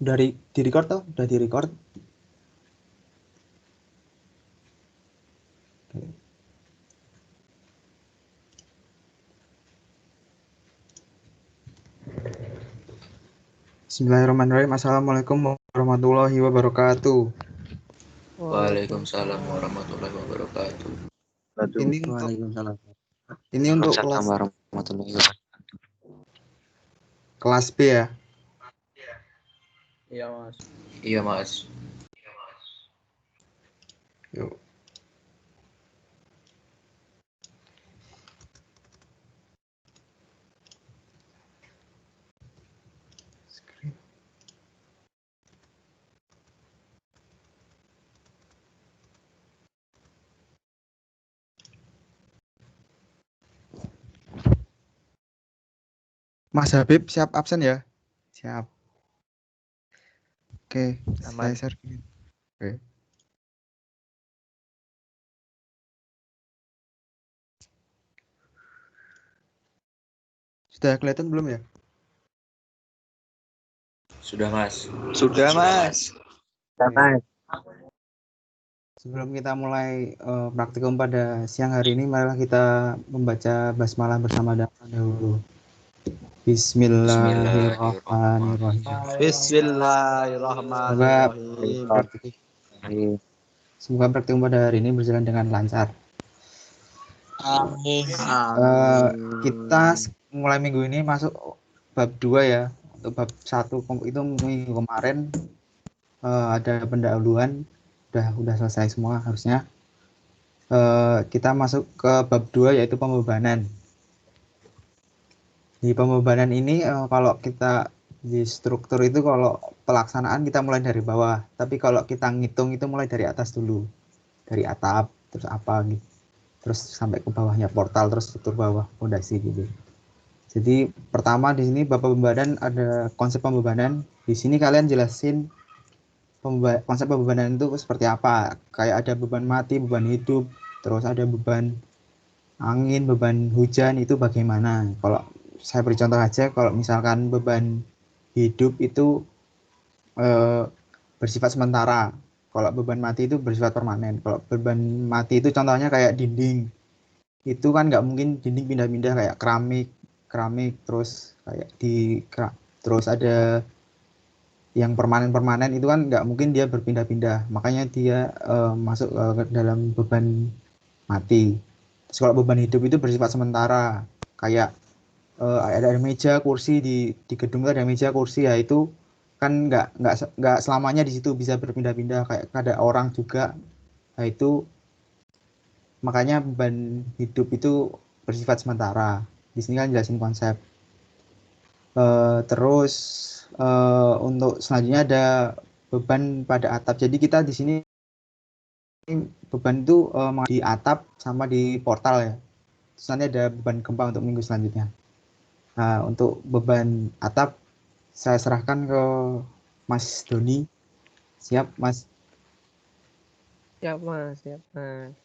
Udah di record toh? Udah di record. Bismillahirrahmanirrahim. Assalamualaikum warahmatullahi wabarakatuh. Waalaikumsalam warahmatullahi wabarakatuh. Waalaikumsalam. Ini untuk kelas warahmatullahi wabarakatuh. kelas B ya. Iya, Mas. Iya, Mas. Yuk. Mas Habib siap absen ya? Siap. Oke, Aman. saya share. Oke. Sudah kelihatan belum ya? Sudah, Mas. Sudah, Mas. Oke. Sebelum kita mulai praktikum pada siang hari ini, marilah kita membaca basmalah bersama dahulu. Bismillahirrahmanirrahim. Bismillahirrahmanirrahim. Semoga praktikum pada hari ini berjalan dengan lancar. Amin. Kita mulai minggu ini masuk bab 2 ya. Untuk bab 1 itu minggu kemarin ada pendahuluan, udah selesai semua harusnya. Kita masuk ke bab 2 yaitu pembebanan. Di pembebanan ini kalau kita di struktur itu kalau pelaksanaan kita mulai dari bawah, tapi kalau kita ngitung itu mulai dari atas dulu, dari atap terus apa gitu, terus sampai ke bawahnya portal, terus struktur bawah fondasi gitu. Jadi pertama di sini bab pembebanan ada konsep pembebanan. Di sini kalian jelasin konsep pembebanan itu seperti apa. Kayak ada beban mati, beban hidup, terus ada beban angin, beban hujan itu bagaimana. Kalau saya beri contoh aja, kalau misalkan beban hidup itu bersifat sementara. Kalau beban mati itu bersifat permanen. Kalau beban mati itu contohnya kayak dinding. Itu kan nggak mungkin dinding pindah-pindah kayak keramik terus kayak terus ada yang permanen itu kan nggak mungkin dia berpindah-pindah, makanya dia masuk ke dalam beban mati. Terus kalau beban hidup itu bersifat sementara, kayak ada meja kursi di gedung itu ada meja kursi ya, itu kan nggak selamanya di situ bisa berpindah-pindah, kayak ada orang juga. Nah itu makanya beban hidup itu bersifat sementara. Di sini kan jelasin konsep. Terus untuk selanjutnya ada beban pada atap. Jadi kita di sini beban itu di atap sama di portal ya. Terus nanti ada beban gempa untuk minggu selanjutnya. Nah, untuk beban atap saya serahkan ke Mas Doni. Siap, Mas? Siap, Mas. Siap, Mas.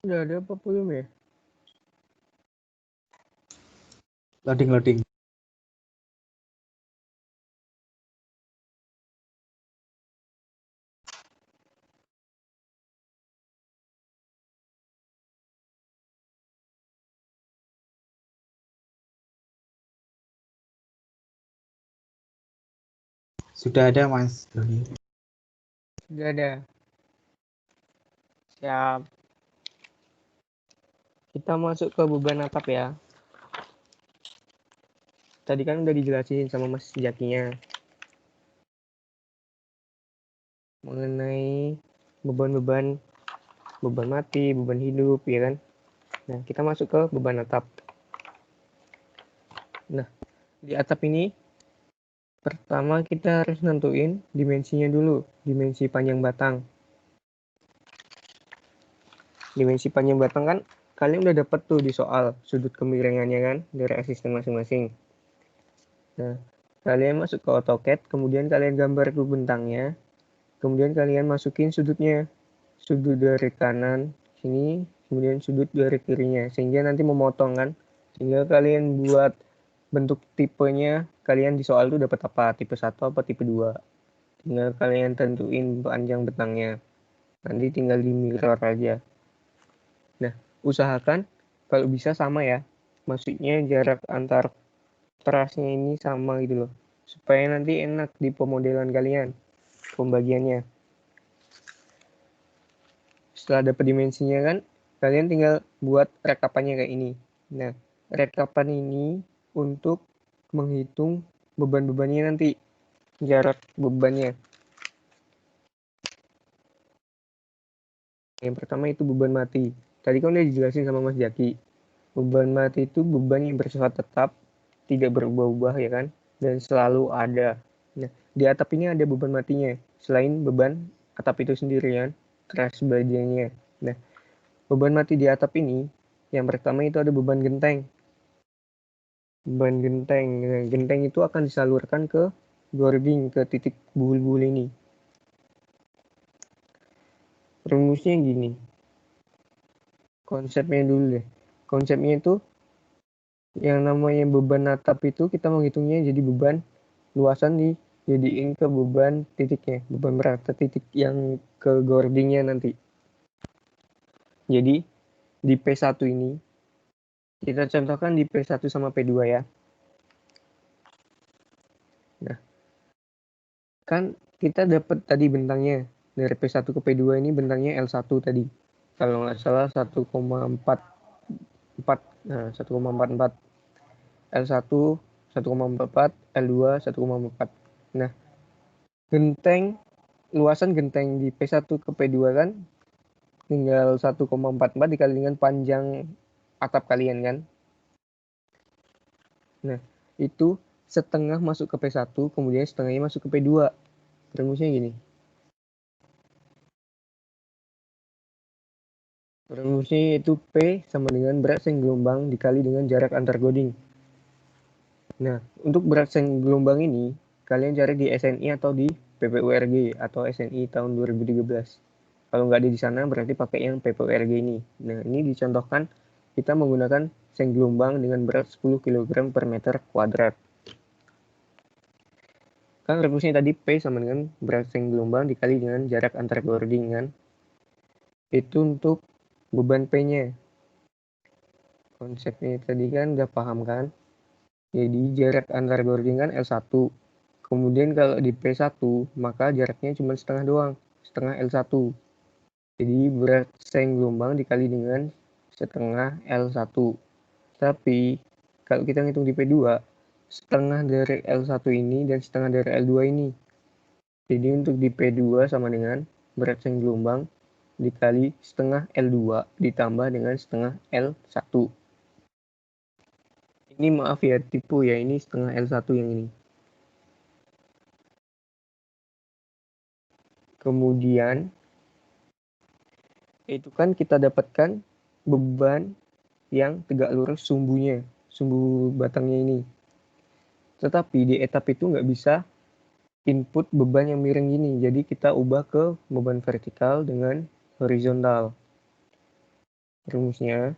Udah ada apa belum ya? Loading. Sudah ada, Mas Doni. Sudah ada. Siap. Kita masuk ke beban atap ya. Tadi kan udah dijelasin sama Mas Jakinya mengenai beban mati, beban hidup, ya kan? Nah, kita masuk ke beban atap. Nah, di atap ini pertama kita harus nentuin dimensinya dulu, dimensi panjang batang. Dimensi panjang batang kan kalian udah dapat tuh di soal sudut kemiringannya kan dari asisten masing-masing. Nah, kalian masuk ke AutoCAD, kemudian kalian gambar tuh bentangnya, kemudian kalian masukin sudutnya, sudut dari kanan sini, kemudian sudut dari kirinya, sehingga nanti memotong kan. Tinggal kalian buat bentuk tipenya, kalian di soal tuh dapat apa, tipe 1 apa tipe 2. Tinggal kalian tentuin panjang bentangnya. Nanti tinggal di mirror aja. Nah, usahakan kalau bisa sama ya. Maksudnya jarak antar terasnya ini sama gitu loh. Supaya nanti enak di pemodelan kalian, pembagiannya. Setelah dapat dimensinya kan, kalian tinggal buat rekapannya kayak ini. Nah, rekapan ini untuk menghitung beban-bebannya nanti, jarak bebannya. Yang pertama itu beban mati. Tadi kan udah dijelasin sama Mas Jaki. Beban mati itu beban yang bersifat tetap, tidak berubah-ubah ya kan, dan selalu ada. Nah, di atap ini ada beban matinya, selain beban atap itu sendiri kan, keras badannya. Nah, beban mati di atap ini, yang pertama itu ada beban genteng. Beban genteng, nah, genteng itu akan disalurkan ke boarding, ke titik buhul-buhul ini. Rumusnya gini, konsepnya dulu deh. Konsepnya itu yang namanya beban atap itu kita menghitungnya jadi beban luasan dijadiin ke beban titiknya, beban berat ke titik yang ke boardingnya nanti. Jadi di P1 ini kita contohkan di P1 sama P2 ya. Nah, kan kita dapat tadi bentangnya dari P1 ke P2 ini bentangnya L1 tadi. Kalau nggak salah 1,44, nah 1,44. L1 1,44, L2 1,44. Nah, genteng luasan genteng di P1 ke P2 kan tinggal 1,44 dikali dengan panjang atap kalian kan. Nah, itu setengah masuk ke P1, kemudian setengahnya masuk ke P2. Rumusnya gini. Rumusnya itu P sama dengan berat seng gelombang dikali dengan jarak antar goding. Nah, untuk berat seng gelombang ini, kalian cari di SNI atau di PPURG atau SNI tahun 2013. Kalau nggak ada di sana, berarti pakai yang PPURG ini. Nah, ini dicontohkan kita menggunakan seng gelombang dengan berat 10 kg per meter kuadrat. Kan rumusnya tadi P sama dengan berat seng gelombang dikali dengan jarak antar boarding kan. Itu untuk beban P-nya. Konsepnya tadi kan udah paham kan? Jadi jarak antar boarding kan L1. Kemudian kalau di P1, maka jaraknya cuma setengah doang, setengah L1. Jadi berat seng gelombang dikali dengan setengah L1. Tapi kalau kita ngitung di P2, setengah dari L1 ini dan setengah dari L2 ini. Jadi untuk di P2 sama dengan berat seng gelombang dikali setengah L2 ditambah dengan setengah L1. Ini maaf ya, tipu ya, ini setengah L1 yang ini. Kemudian itu kan kita dapatkan beban yang tegak lurus sumbunya, sumbu batangnya ini. Tetapi di etap itu nggak bisa input beban yang miring gini, jadi kita ubah ke beban vertikal dengan horizontal. Rumusnya,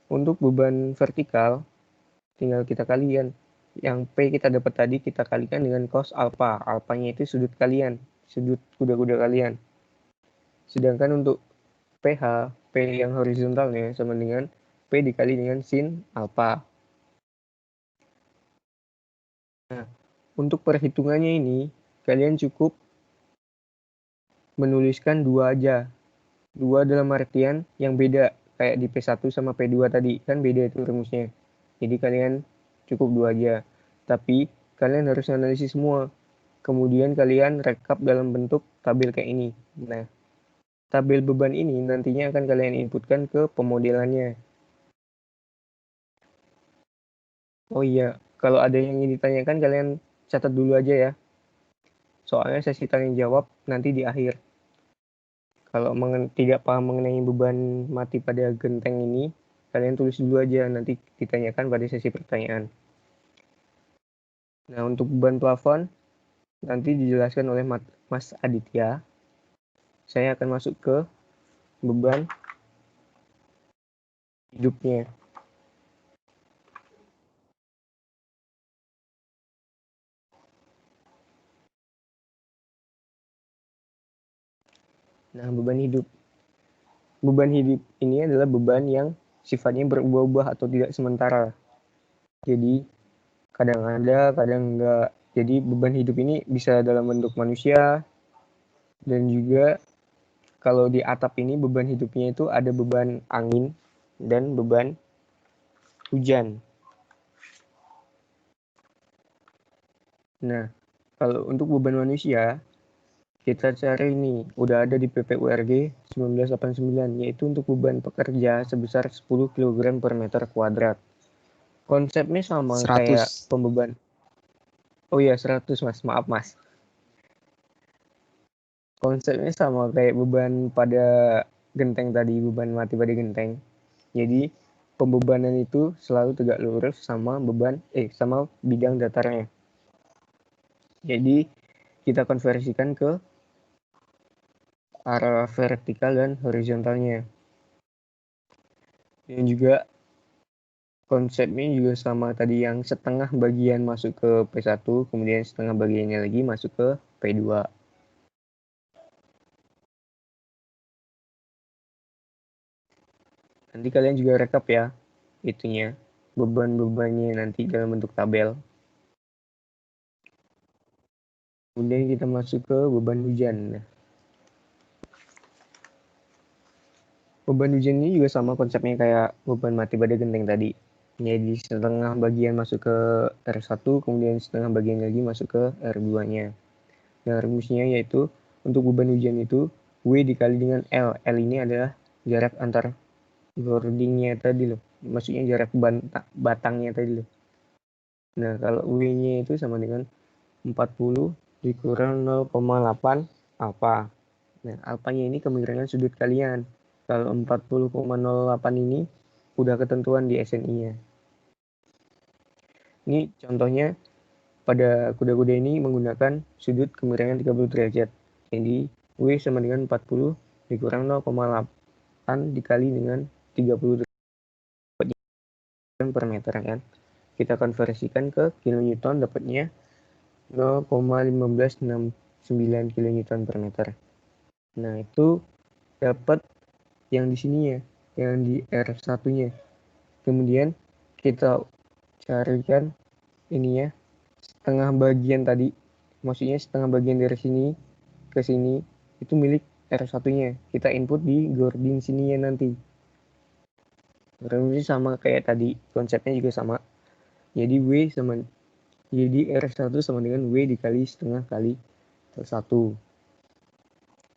untuk beban vertikal, tinggal kita kalikan. Yang P kita dapat tadi, kita kalikan dengan cos alpha. Alpanya itu sudut kalian, sudut kuda-kuda kalian. Sedangkan untuk PH, P yang horizontalnya sama dengan P dikali dengan sin alpha. Nah, untuk perhitungannya ini, kalian cukup menuliskan dua aja. Dua dalam artian yang beda. Kayak di P1 sama P2 tadi, kan beda itu rumusnya. Jadi kalian cukup dua aja. Tapi kalian harus analisis semua. Kemudian kalian rekap dalam bentuk tabel kayak ini. Nah, tabel beban ini nantinya akan kalian inputkan ke pemodelannya. Oh iya, kalau ada yang ingin ditanyakan kalian catat dulu aja ya. Soalnya sesi tanya jawab nanti di akhir. kalau tidak paham mengenai beban mati pada genteng ini, kalian tulis dulu aja, nanti ditanyakan pada sesi pertanyaan. Nah, untuk beban plafon nanti dijelaskan oleh Mas Aditya. Saya akan masuk ke beban hidupnya. Nah, beban hidup. Beban hidup ini adalah beban yang sifatnya berubah-ubah atau tidak sementara. Jadi, kadang ada, kadang enggak. Jadi, beban hidup ini bisa dalam bentuk manusia, dan juga kalau di atap ini beban hidupnya itu ada beban angin dan beban hujan. Nah, kalau untuk beban manusia, kita cari ini, udah ada di PPURG 1989, yaitu untuk beban pekerja sebesar 10 kg per meter kuadrat. Konsepnya sama 100. kayak pembeban. Oh iya, 100 Mas, maaf Mas. Konsepnya sama kayak beban pada genteng tadi, beban mati pada genteng. Jadi, pembebanan itu selalu tegak lurus sama sama bidang datarnya. Jadi, kita konversikan ke arah vertikal dan horizontalnya. Dan juga konsepnya juga sama tadi, yang setengah bagian masuk ke P1, kemudian setengah bagiannya lagi masuk ke P2. Nanti kalian juga rekap ya itunya, beban-bebannya nanti dalam bentuk tabel. Kemudian kita masuk ke beban hujan. Beban hujan ini juga sama konsepnya kayak beban mati pada genteng tadi. Jadi setengah bagian masuk ke R1, kemudian setengah bagian lagi masuk ke R2-nya. Nah, rumusnya yaitu untuk beban hujan itu W dikali dengan L. L ini adalah jarak antar boardingnya tadi loh. Maksudnya jarak batangnya tadi loh. Nah, kalau W-nya itu sama dengan 40 dikurang 0,8 alfa. Nah, alfanya ini kemiringan sudut kalian. Kalau 40,08 ini udah ketentuan di SNI-nya. Ini contohnya pada kuda-kuda ini menggunakan sudut kemiringan 30 derajat. Jadi W sama dengan 40 dikurang 0,8 dikali dengan 30 derajat per meter kan. Kita konversikan ke kilonewton, dapatnya 0,1569 kilonewton per meter. Nah, itu dapat yang di sini ya, yang di R1-nya. Kemudian kita carikan ini ya, setengah bagian tadi, maksudnya setengah bagian dari sini ke sini itu milik R1-nya. Kita input di boarding sininya nanti. Rumusnya sama kayak tadi, konsepnya juga sama. Jadi R1 sama dengan W dikali setengah kali R1.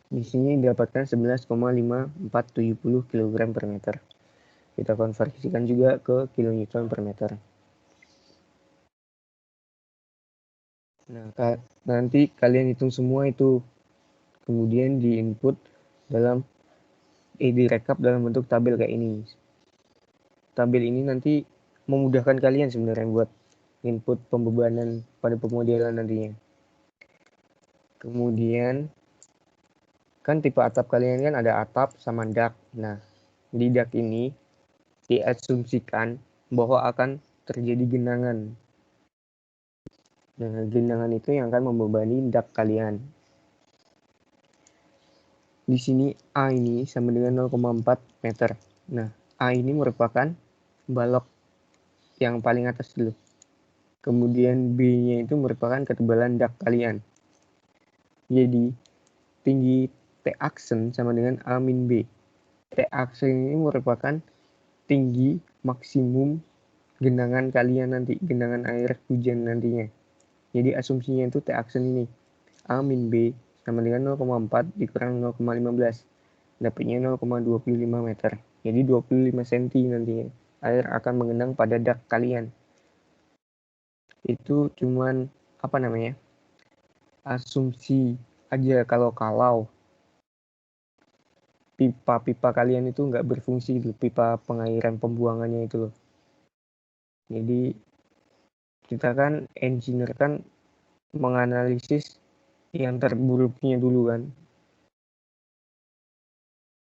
Di sini didapatkan 11,5470 kg per meter. Kita konversikan juga ke kilonewton per meter. Nah, nanti kalian hitung semua itu, kemudian diinput direkap dalam bentuk tabel kayak ini. Tabel ini nanti memudahkan kalian sebenarnya buat input pembebanan pada pemodelan nantinya. Kemudian kan tipe atap kalian kan ada atap sama dak. Nah, di dak ini diasumsikan bahwa akan terjadi genangan. Nah, genangan itu yang akan membebani dak kalian. Di sini A ini sama dengan 0,4 meter. Nah, A ini merupakan balok yang paling atas dulu. Kemudian B-nya itu merupakan ketebalan dak kalian. Jadi, tinggi T aksen sama dengan A min B. T aksen ini merupakan tinggi maksimum genangan kalian nanti, genangan air hujan nantinya. Jadi asumsinya itu T aksen ini A min B sama dengan 0,4 dikurang 0,15, dapatnya 0,25 meter. Jadi 25 cm nantinya air akan mengenang pada dak kalian. Itu cuman asumsi aja. Kalau pipa-pipa kalian itu nggak berfungsi gitu, pipa pengairan pembuangannya itu loh. Jadi kita kan engineer kan menganalisis yang terburuknya dulu kan.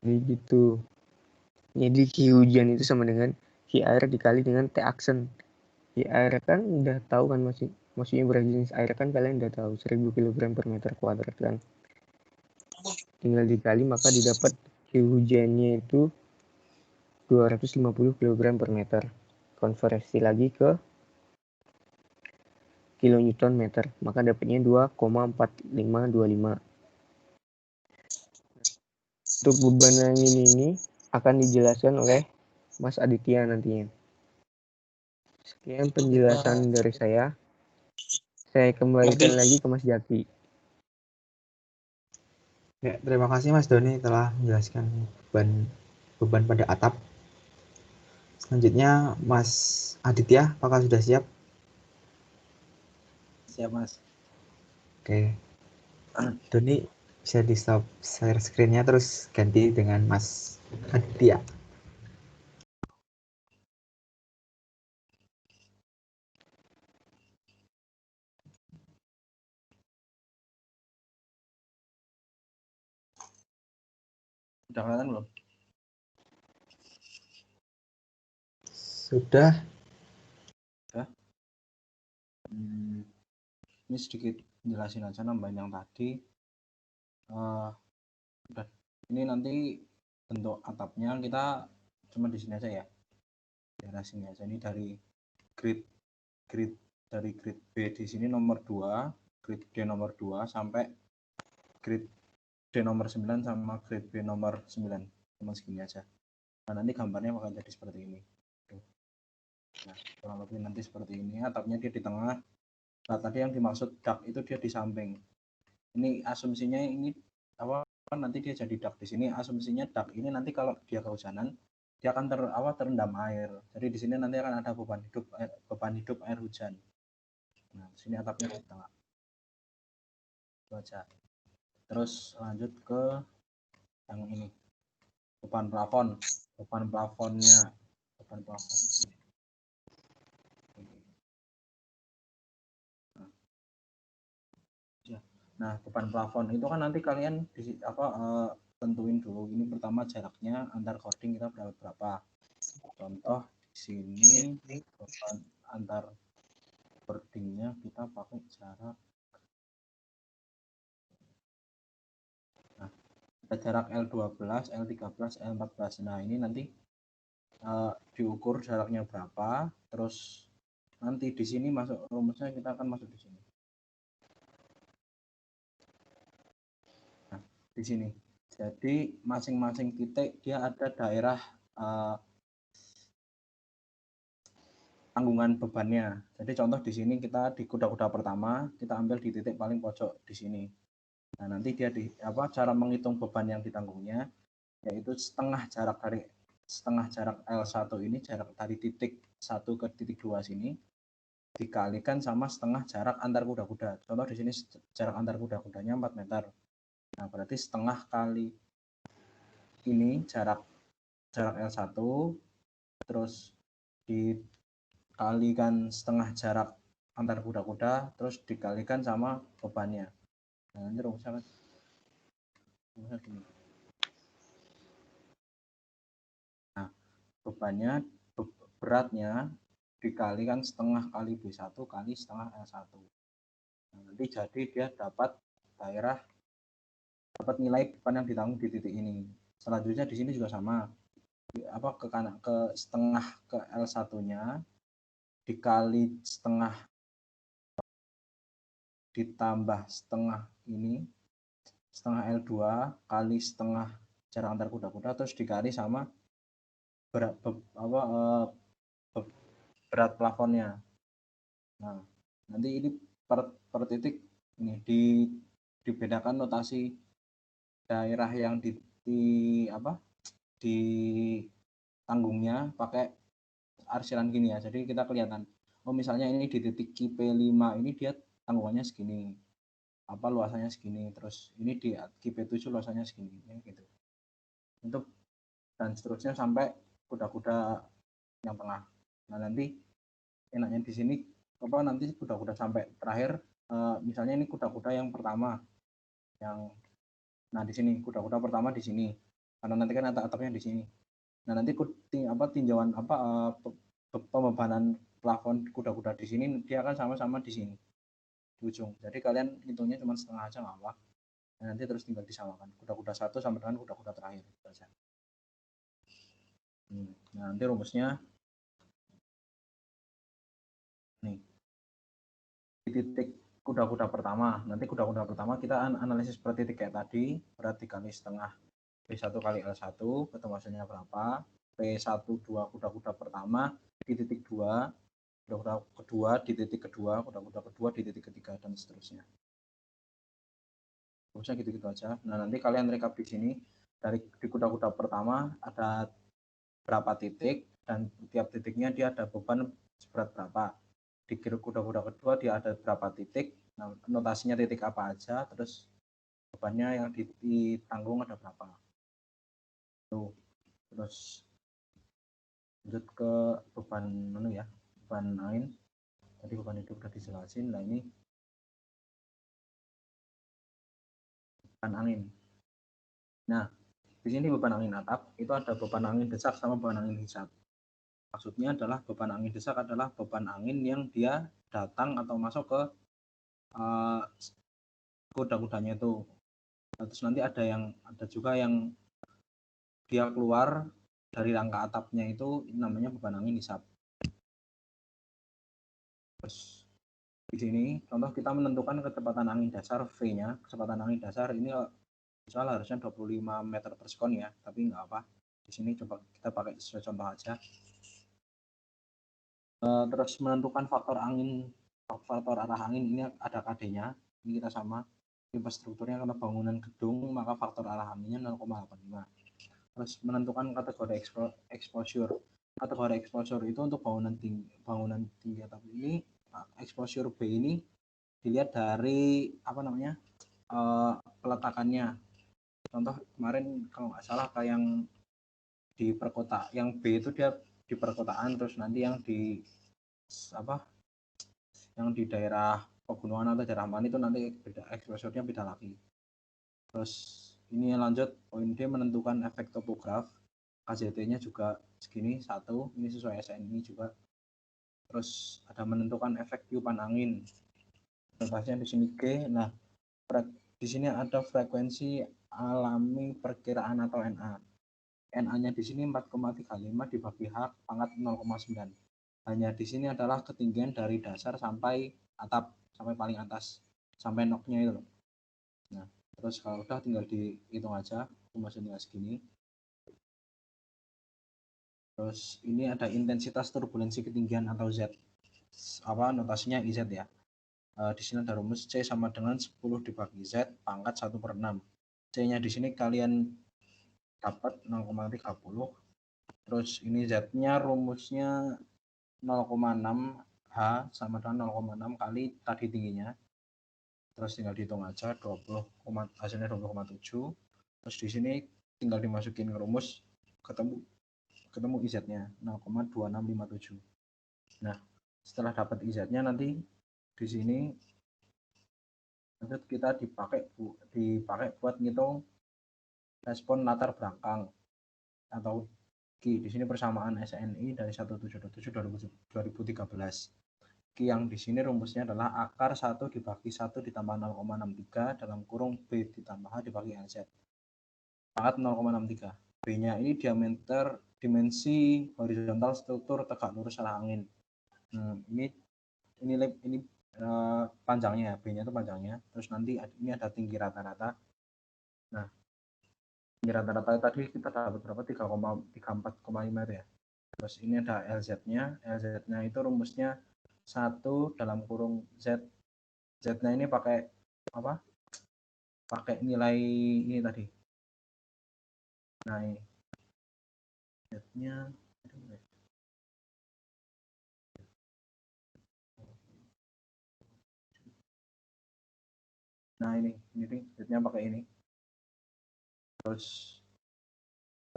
Jadi gitu. Jadi Q hujan itu sama dengan Q air dikali dengan T aksen. Q air kan udah tahu kan maksudnya berat jenis air kan kalian udah tahu 1000 kg per meter kuadrat kan. Tinggal dikali maka didapat Q hujannya itu 250 kg per meter. Konversi lagi ke kilonewton meter, maka dapatnya 2,4525. Untuk beban angin ini akan dijelaskan oleh Mas Aditya nantinya. Sekian penjelasan dari saya. Saya kembalikan lagi ke Mas Jaki. Ya, terima kasih Mas Doni telah menjelaskan beban pada atap. Selanjutnya Mas Aditya, apakah sudah siap? Siap, Mas. Oke. Doni bisa di stop share screen-nya terus ganti dengan Mas Aditya. Udah kelihatan belum? Sudah. Ini sedikit jelasin aja nambahin yang tadi. Udah. Ini nanti bentuk atapnya kita cuma di sini aja ya. Di daerah sini aja. Ini dari grid dari grid B di sini nomor 2, grid D nomor 2 sampai grid D nomor 9 sama grid B nomor 9. Cuma segini aja. Nah, nanti gambarnya bakal jadi seperti ini. Nah, kurang lebih nanti seperti ini. Atapnya dia di tengah. Nah, tadi yang dimaksud duct itu dia di samping. Ini asumsinya ini apa nanti dia jadi duct di sini. Asumsinya duct ini nanti kalau dia kehujanan dia akan terendam air. Jadi di sini nanti akan ada beban hidup air hujan. Nah, di sini atapnya di tengah. Itu aja. Terus lanjut ke yang ini. Beban plafon. Beban plafonnya. Beban plafon. Nah, beban plafon itu kan nanti kalian tentuin dulu. Ini pertama jaraknya antar cording kita berapa. Contoh di sini beban antar cordingnya kita pakai jarak. Nah, ada jarak L12, L13, L14. Nah, ini nanti diukur jaraknya berapa, terus nanti di sini masuk rumusnya kita akan masuk di sini. Nah, di sini. Jadi masing-masing titik dia ada daerah tanggungan bebannya. Jadi contoh di sini kita di kuda-kuda pertama kita ambil di titik paling pojok di sini. Nah, nanti dia cara menghitung beban yang ditanggungnya yaitu setengah jarak L1 ini, jarak dari titik 1 ke titik 2 sini dikalikan sama setengah jarak antar kuda-kuda. Contoh di sini jarak antar kuda-kudanya 4 meter. Nah, berarti setengah kali ini jarak L1 terus dikalikan setengah jarak antar kuda-kuda terus dikalikan sama bebannya. Nah, nanti rumusnya gini. Nah, beratnya dikalikan setengah kali B1 kali setengah L1. Nah, nanti jadi dia dapat nilai beban yang ditanggung di titik ini. Selanjutnya di sini juga sama. Ke setengah ke L1-nya dikali setengah ditambah setengah ini setengah L2 kali setengah jarak antar kuda-kuda terus dikali sama berat plafonnya. Nah, nanti ini per titik ini dibedakan notasi daerah yang di tanggungnya pakai arsilan gini ya. Jadi kita kelihatan misalnya ini di titik KP5 ini dia tanggungannya segini. Luasannya segini, terus ini di KP7 luasannya segini gitu. untuk dan seterusnya sampai kuda-kuda yang tengah. Nah, nanti enaknya di sini nanti kuda-kuda sampai terakhir, misalnya ini kuda-kuda yang pertama, nah di sini kuda-kuda pertama di sini, karena nanti kan atap-atapnya di sini. Nah, nanti tinjauan pembebanan plafon kuda-kuda di sini dia akan sama-sama di sini di ujung. Jadi kalian hitungnya cuma setengah aja nggak apa. Nah, nanti terus tinggal disamakan kuda-kuda satu sampai dengan kuda-kuda terakhir saja. Nah, nanti rumusnya nih di titik kuda-kuda pertama. Nanti kuda-kuda pertama kita analisis per titik kayak tadi, berarti kali setengah P1 kali L1, ketemu hasilnya berapa. P1 2 kuda-kuda pertama di titik 2, kuda-kuda kedua di titik kedua, kuda-kuda kedua di titik ketiga, dan seterusnya. Rumusnya gitu-gitu aja. Nah, nanti kalian rekap di sini, di kuda-kuda pertama ada berapa titik, dan tiap titiknya dia ada beban seberat berapa. Di kuda-kuda kedua dia ada berapa titik, nah, notasinya titik apa aja, terus bebannya yang ditanggung ada berapa. Tuh. Terus lanjut ke beban beban angin. Tadi beban itu udah dijelasin. Nah, ini beban angin. Nah, di sini beban angin atap itu ada beban angin desak sama beban angin hisap. Maksudnya adalah beban angin desak adalah beban angin yang dia datang atau masuk ke kuda-kudanya itu. Terus nanti ada juga yang dia keluar dari rangka atapnya, itu namanya beban angin hisap. Terus di sini contoh kita menentukan kecepatan angin dasar V-nya. Kecepatan angin dasar ini misalnya harusnya 25 meter per sekon ya, tapi nggak apa. Di sini coba kita pakai sesuai contoh aja. Terus menentukan faktor arah angin, ini ada KD-nya. Ini kita sama. Infrastrukturnya karena bangunan gedung, maka faktor arah anginnya 0,85. Terus menentukan kategori exposure. Kategori exposure itu untuk bangunan tinggi atap ini. Exposure B ini dilihat dari peletakannya. Contoh kemarin kalau nggak salah kayak yang di perkotaan, yang B itu dia di perkotaan, terus nanti yang di daerah pegunungan atau daerah mana itu nanti exposure-nya beda lagi. Terus ini lanjut poin D, menentukan efek topograf. KZT-nya juga segini 1, ini sesuai SNI juga. Terus ada menentukan efek tiupan angin. Contohnya di sini G. Nah, di sini ada frekuensi alami perkiraan atau NA. NA-nya di sini 4,35 dibagi H pangkat 0,9. Hanya di sini adalah ketinggian dari dasar sampai atap, sampai paling atas, sampai nok-nya itu. Nah, terus kalau udah tinggal dihitung aja, rumusnya segini. Terus ini ada intensitas turbulensi ketinggian atau Z. Notasinya IZ ya. Di sini ada rumus C sama dengan 10 dibagi Z pangkat 1/6. C-nya di sini kalian dapat 0,30. Terus ini Z-nya rumusnya 0,6 H sama dengan 0,6 kali tadi tingginya. Terus tinggal dihitung aja, hasilnya 20,7. Terus di sini tinggal dimasukin ke rumus, ketemu IZ-nya 0,2657. Nah, setelah dapat IZ-nya nanti di sini kita dipakai buat ngitung respon latar belakang atau Q. Di sini persamaan SNI dari 177/2013. Q yang di sini rumusnya adalah akar 1 dibagi 1 ditambah 0,63 dalam kurung B ditambah H dibagi LZ. Pangkat 0,63. B-nya ini dimensi horizontal struktur tegak lurus arah angin. Ini panjangnya, B-nya itu panjangnya. Terus nanti ini ada tinggi rata-rata. Nah, tinggi rata-rata tadi kita dapat berapa? 3,34,5 itu ya. Terus ini ada LZ-nya. LZ-nya itu rumusnya 1 dalam kurung Z. Z-nya ini pakai pakai nilai ini tadi. Nah, ini Z-nya nah ini Z-nya pakai ini. Terus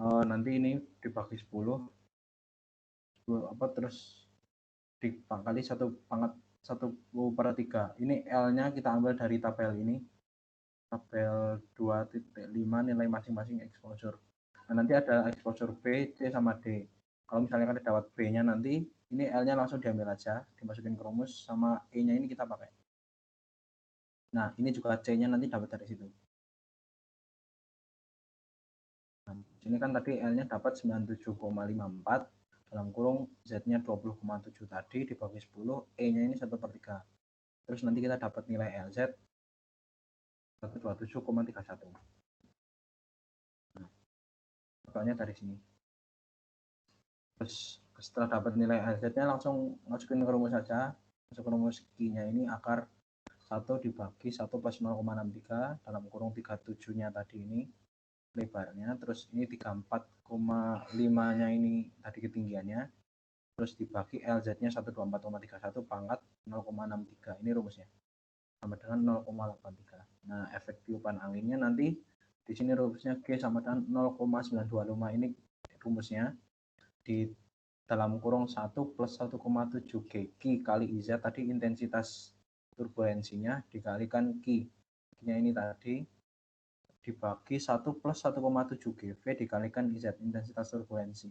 nanti ini dibagi 10 terus dikali 1/3. Ini L-nya kita ambil dari tabel ini, tabel 2.5 nilai masing-masing exposure. Nah, nanti ada exposure B, C, sama D. Kalau misalnya kalian dapat B-nya nanti, ini L-nya langsung diambil aja, dimasukin ke rumus, sama E-nya ini kita pakai. Nah, ini juga C-nya nanti dapat dari situ. Nah, sini kan tadi L-nya dapat 97,54, dalam kurung Z-nya 20,7 tadi dibagi 10, E-nya ini 1/3. Terus nanti kita dapat nilai LZ 127,31. Nah, totalnya dari sini. Terus setelah dapat nilai LZ-nya langsung masukin ke rumus saja. Masuk ke rumus Q-nya ini akar 1 dibagi 1 plus 0,63 dalam kurung 37-nya tadi ini lebarnya, terus ini 34,5-nya ini tadi ketinggiannya, terus dibagi LZ-nya 124,31 pangkat 0,63, ini rumusnya sama dengan 0,83. Nah, efek tiupan anginnya nanti di sini rumusnya G sama dengan 0,925, ini rumusnya di dalam kurung 1 plus 1,7 G kali IZ tadi intensitas turbulensinya dikalikan Q-nya ini tadi dibagi 1 plus 1,7 GV dikalikan IZ intensitas turbulensi.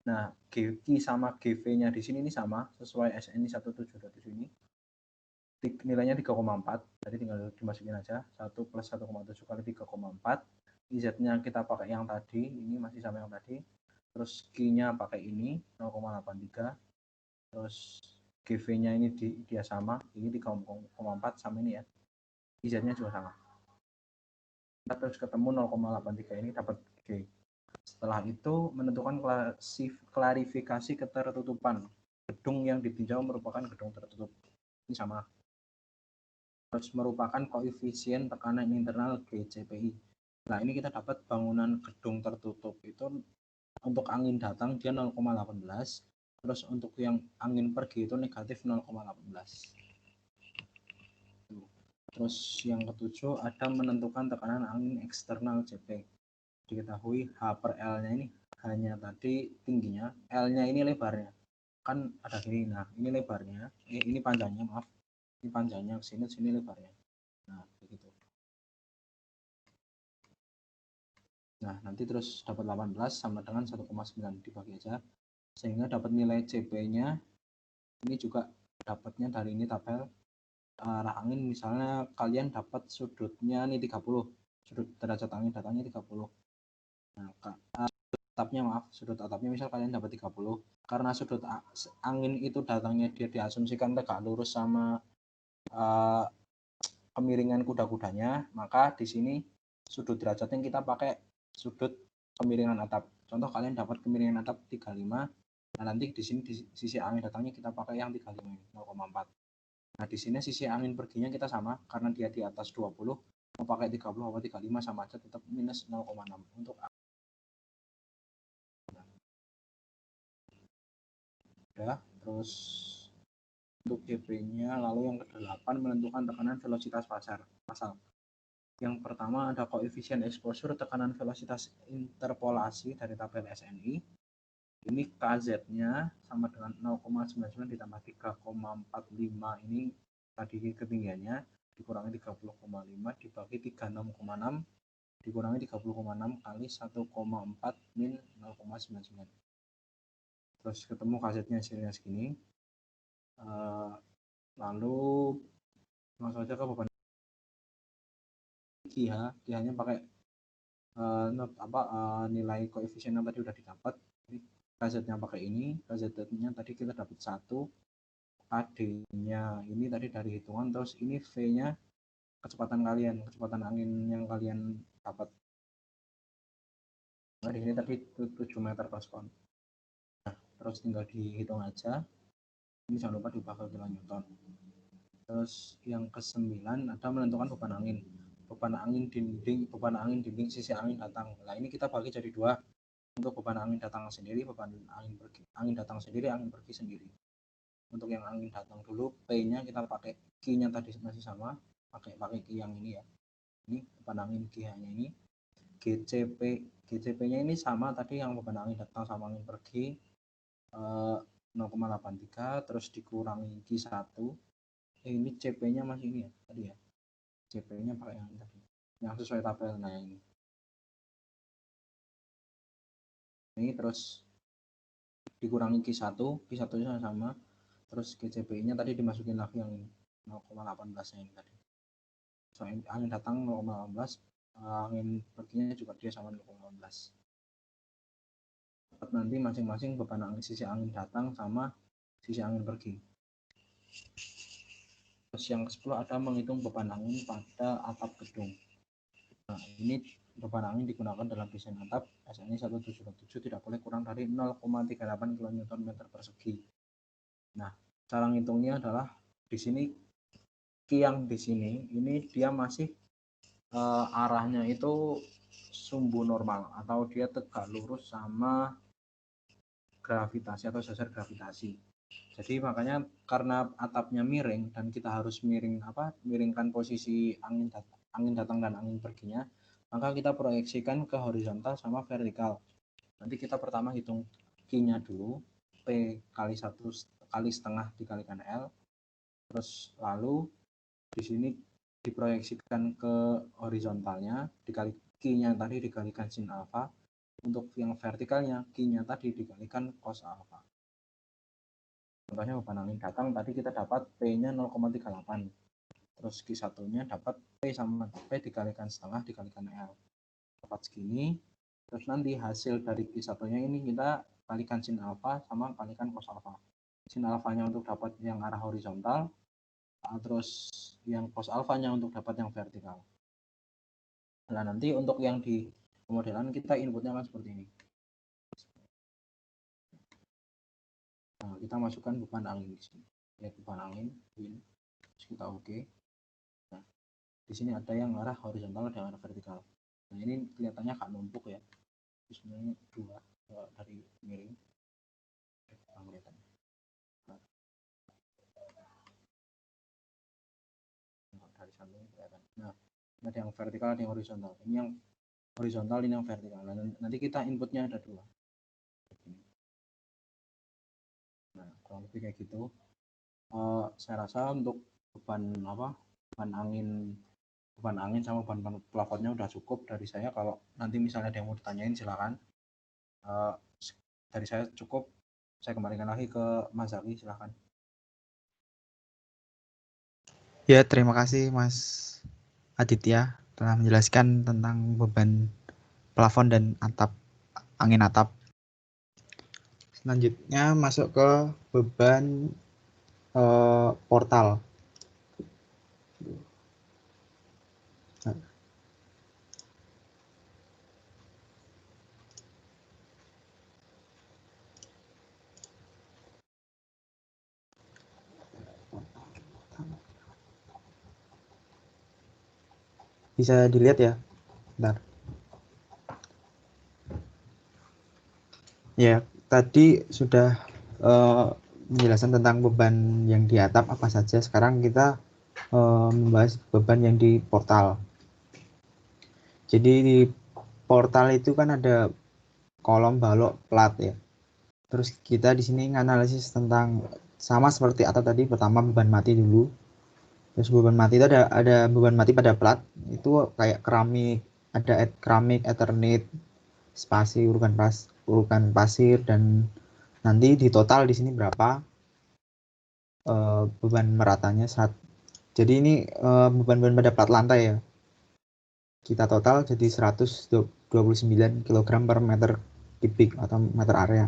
Nah, Q sama GV-nya di sini ini sama sesuai SNI 1727 ini. Nilainya 3,4, jadi tinggal dimasukin aja 1 plus 1,7 kali 3,4. IZ-nya kita pakai yang tadi, ini masih sama yang tadi. Terus Q-nya pakai ini 0,83. Terus GV-nya ini dia sama, ini 3,4 sama ini ya. IZ-nya juga sama. Kita terus ketemu 0,83 ini dapat G. Setelah itu menentukan klarifikasi ketertutupan. Gedung yang ditinjau merupakan gedung tertutup. Ini sama. Terus merupakan koefisien tekanan internal GCPI. Nah, ini kita dapat bangunan gedung tertutup itu untuk angin datang dia 0,18. Terus untuk yang angin pergi itu negatif 0,18. Terus yang ketujuh ada menentukan tekanan angin eksternal CP. Diketahui H per L-nya ini hanya tadi tingginya, L-nya ini lebarnya. Kan ada gini, nah ini lebarnya, ini panjangnya, maaf. Ini panjangnya ke sini lebarnya. Nah, begitu. Nah, nanti terus dapat 18 sama dengan 1,9 dibagi aja. Sehingga dapat nilai CP-nya ini juga dapatnya dari ini tabel arah angin, misalnya kalian dapat sudutnya ini 30, sudut derajat angin datangnya 30. Nah, sudut atapnya misal kalian dapat 30, karena sudut angin itu datangnya dia diasumsikan tegak lurus sama kemiringan kuda-kudanya, maka di sini sudut derajatnya kita pakai sudut kemiringan atap. Contoh kalian dapat kemiringan atap 35, nah nanti di sini di sisi angin datangnya kita pakai yang 35 ini 0,4. Nah, di sini sisi angin perginya kita sama, karena dia di atas 20, mau pakai 30 atau 35 sama aja, tetap minus 0,6 untuk udah. Terus untuk GP-nya, lalu yang ke-8 menentukan tekanan velositas pasal. Yang pertama ada koefisien exposure tekanan velositas interpolasi dari tabel SNI. Ini KZ-nya sama dengan 0,99 ditambah 3,45 ini tadi ketinggiannya dikurangi 30,5 dibagi 36,6 dikurangi 30,6 kali 1,4 min 0,99. Terus ketemu KZ-nya hasilnya segini. Lalu langsung saja ke beban Q-nya pakai nilai koefisien yang tadi udah didapat. KZ-nya pakai ini, KZ-nya tadi kita dapat 1, AD-nya ini tadi dari hitungan, terus ini V-nya kecepatan angin yang kalian dapat. Nah, di sini tadi 7 meter per sekon. Nah, terus tinggal dihitung aja. Ini jangan lupa dibagi kilonewton. Terus yang ke-9 ada menentukan beban angin. Beban angin dinding sisi angin datang. Nah, ini kita bagi jadi 2. Untuk beban angin datang sendiri, beban angin pergi. Angin datang sendiri, angin pergi sendiri. Untuk yang angin datang dulu, P-nya kita pakai Q-nya tadi masih sama, pakai Q yang ini ya. Ini beban angin Q-nya ini. GCP-nya ini sama tadi yang beban angin datang sama angin pergi 0,83 terus dikurangi Q1. Ini CP-nya masih ini ya tadi ya. CP-nya pakai yang tadi. Yang sesuai tabel. Nah, ini. Ini terus dikurangi Q1 nya sama. Terus GCP-nya tadi dimasukin lagi yang 0,18 ini tadi. So, angin datang 0,18, angin perginya juga dia sama 0,18. Nanti masing-masing beban angin sisi angin datang sama sisi angin pergi. Terus yang ke-10 ada menghitung beban angin pada atap gedung. Nah, ini beban angin digunakan dalam desain atap SNI 1727 tidak boleh kurang dari 0,38 kN persegi. Nah, cara ngitungnya adalah di sini yang di sini ini dia masih arahnya itu sumbu normal atau dia tegak lurus sama gravitasi atau sesar gravitasi. Jadi makanya karena atapnya miring dan kita harus miringkan posisi angin datang dan angin perginya, maka kita proyeksikan ke horizontal sama vertikal. Nanti kita pertama hitung Q-nya dulu, P kali 1 kali setengah dikalikan L, terus lalu di sini diproyeksikan ke horizontalnya, dikali Q-nya tadi dikalikan sin alfa, untuk yang vertikalnya Q-nya tadi dikalikan cos alfa. Contohnya beban angin datang tadi kita dapat P-nya 0,38. Terus Q1-nya dapat P sama P dikalikan setengah dikalikan L. Dapat segini. Terus nanti hasil dari Q1-nya ini kita kalikan sin alfa sama kalikan cos alfa. Sin alfanya untuk dapat yang arah horizontal, terus yang cos alfanya untuk dapat yang vertikal. Nah, nanti untuk yang di pemodelan kita inputnya kan seperti ini. Nah, kita masukkan beban angin di sini. Ya, beban angin, wind, kita oke. Nah, di sini ada yang arah horizontal, ada yang arah vertikal. Nah, ini kelihatannya agak numpuk ya. Ini sebenarnya dua dari miring. Nah, dari samping kelihatan. Nah, ada yang vertikal, ada yang horizontal. Ini yang horizontal, ini yang vertikal. Nah, nanti kita inputnya ada dua. Nah, kurang lebih kayak gitu. Saya rasa untuk beban angin sama beban plafonnya udah cukup dari saya. Kalau nanti misalnya ada yang mau ditanyain silakan. Dari saya cukup. Saya kembalikan lagi ke Mas Zaki, silakan. Ya, terima kasih Mas Aditya telah menjelaskan tentang beban plafon dan angin atap. Selanjutnya masuk ke beban portal. Bisa dilihat ya, bentar. Ya, tadi sudah menjelaskan tentang beban yang di atap apa saja. Sekarang kita membahas beban yang di portal. Jadi di portal itu kan ada kolom, balok, plat ya. Terus kita di sini nganalisis tentang sama seperti atap tadi. Pertama beban mati dulu. Terus beban mati itu ada beban mati pada plat itu kayak keramik, ada keramik, eternit, spasi, urukan pasir, dan nanti di total di sini berapa beban meratanya jadi ini beban pada plat lantai ya, kita total jadi 129 kg per meter kubik atau meter area.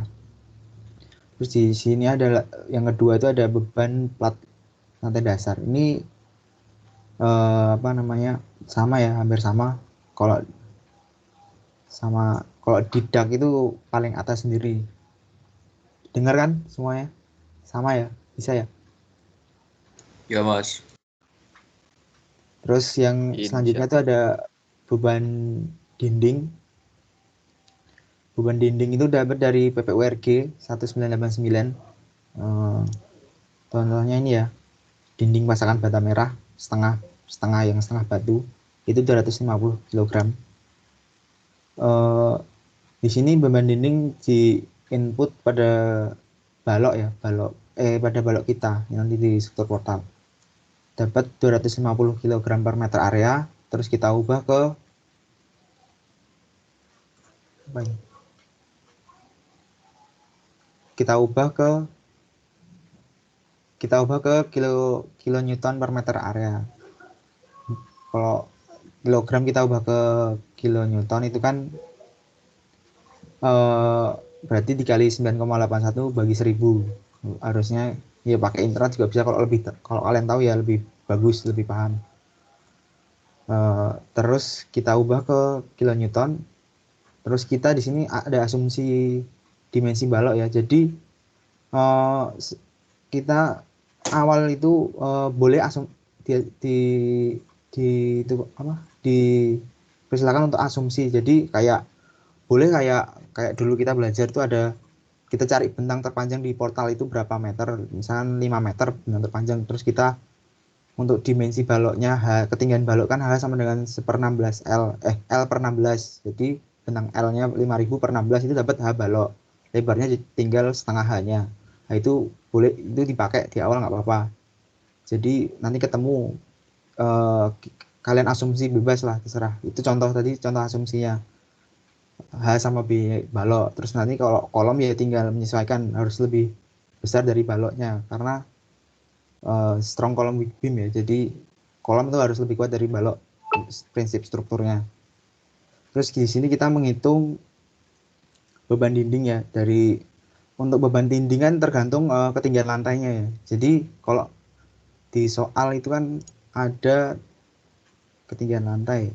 Terus di sini ada yang kedua itu ada beban plat lantai dasar. Ini sama ya, hampir sama. Kalau di dak itu paling atas sendiri. Dengar kan semuanya? Sama ya? Bisa ya? Ya, Mas. Terus yang selanjutnya itu ada beban dinding. Beban dinding itu dapat dari PPURG 1989. Contohnya ini ya. Dinding pasangan bata merah setengah batu itu 250 kg. eh, di sini beban dinding di input pada balok ya, pada balok kita yang nanti di struktur portal. Dapat 250 kg per meter area, terus kita ubah ke apa ini? Kita ubah ke kilo newton per meter area. Kalau kilogram kita ubah ke kilo newton itu kan berarti dikali 9,81 bagi 1000. Harusnya ya pakai internet juga bisa, kalau kalian tahu ya lebih bagus, lebih paham. Terus kita ubah ke kilo newton. Terus kita di sini ada asumsi dimensi balok ya. Jadi kita awal itu boleh itu apa? Dipersilakan untuk asumsi. Jadi boleh kayak dulu kita belajar tuh ada, kita cari bentang terpanjang di portal itu berapa meter, misalnya 5 meter bentang terpanjang, terus kita untuk dimensi baloknya ketinggian balok kan H sama dengan 1/16 L per 16, jadi bentang L nya 5000 per 16 itu dapat H balok, lebarnya tinggal setengah H nya. Nah, itu boleh, itu dipakai di awal nggak apa-apa. Jadi nanti ketemu kalian asumsi bebas lah, terserah. Itu contoh asumsinya H sama B balok. Terus nanti kalau kolom ya tinggal menyesuaikan, harus lebih besar dari baloknya karena strong column weak beam ya. Jadi kolom itu harus lebih kuat dari balok, prinsip strukturnya. Terus di sini kita menghitung beban dinding ya. Untuk beban dinding kan tergantung ketinggian lantainya ya. Jadi kalau di soal itu kan ada ketinggian lantai.